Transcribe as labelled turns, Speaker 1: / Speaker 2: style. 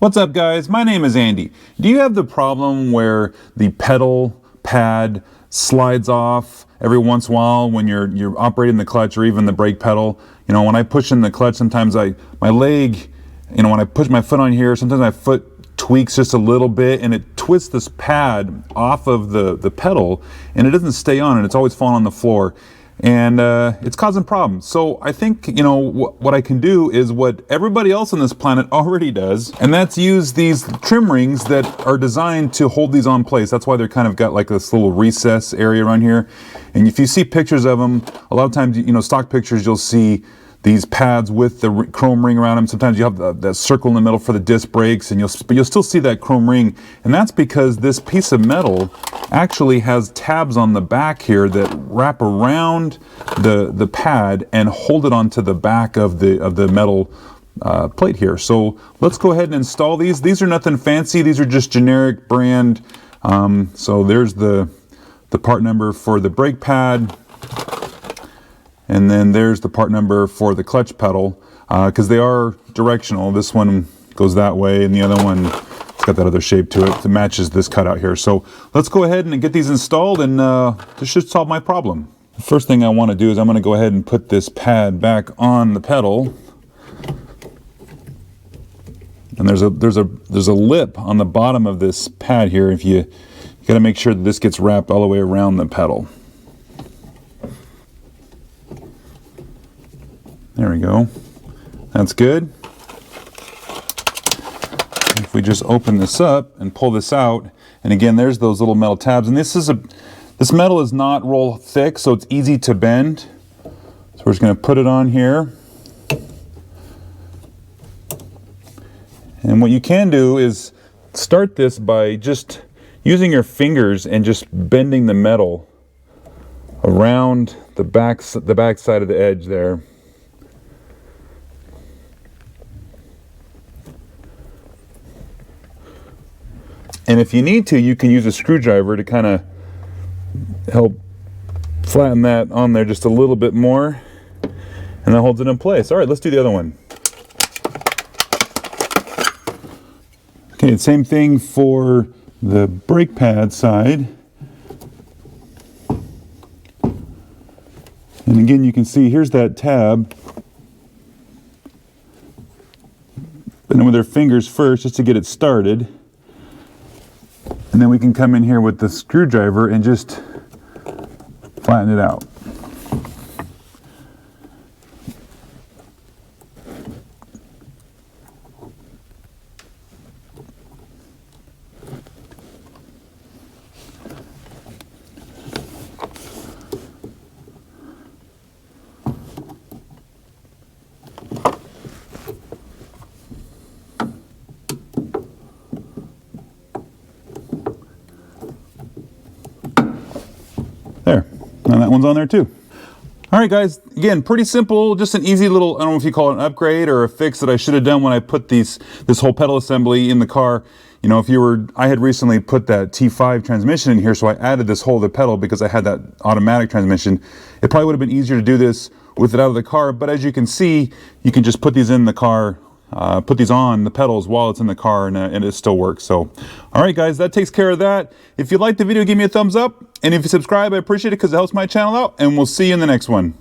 Speaker 1: What's up guys, my name is Andy. Do you have the problem where the pedal pad slides off every once in a while when you're operating the clutch or even the brake pedal? You know, when I push in the clutch, sometimes my leg, you know, when I push my foot on here, sometimes my foot tweaks just a little bit and it twists this pad off of the pedal and it doesn't stay on and it's always falling on the floor. And it's causing problems. So I think, you know, what I can do is what everybody else on this planet already does, and that's use these trim rings that are designed to hold these on place. That's why they're kind of got like this little recess area around here. And if you see pictures of them, a lot of times, you know, stock pictures, you'll see these pads with the chrome ring around them. Sometimes you have that circle in the middle for the disc brakes, and you'll still see that chrome ring. And that's because this piece of metal actually has tabs on the back here that wrap around the pad and hold it onto the back of the metal plate here. So let's go ahead and install these. These are nothing fancy. These are just generic brand. So there's the part number for the brake pad. And then there's the part number for the clutch pedal, because they are directional. This one goes that way, and the other one, it's got that other shape to it that matches this cutout here. So let's go ahead and get these installed, and this should solve my problem. The first thing I want to do is I'm going to go ahead and put this pad back on the pedal. And there's a lip on the bottom of this pad here. If you got to make sure that this gets wrapped all the way around the pedal. There we go. That's good. If we just open this up and pull this out, and again, there's those little metal tabs. And this metal is not roll thick, so it's easy to bend. So we're just going to put it on here. And what you can do is start this by just using your fingers and just bending the metal around the back side of the edge there. And if you need to, you can use a screwdriver to kind of help flatten that on there just a little bit more, and that holds it in place. All right, let's do the other one. Okay, same thing for the brake pad side. And again, you can see here's that tab. And then with our fingers first, just to get it started. And then we can come in here with the screwdriver and just flatten it out. There, and that one's on there too. All right guys, again, pretty simple, just an easy little, I don't know if you call it an upgrade or a fix that I should have done when I put this whole pedal assembly in the car. You know, I had recently put that T5 transmission in here, so I added this whole other pedal because I had that automatic transmission. It probably would have been easier to do this with it out of the car, but as you can see, you can just put these in the car, put these on the pedals while it's in the car, and it still works. So, all right guys, that takes care of that. If you liked the video, give me a thumbs up. And if you subscribe, I appreciate it because it helps my channel out. And we'll see you in the next one.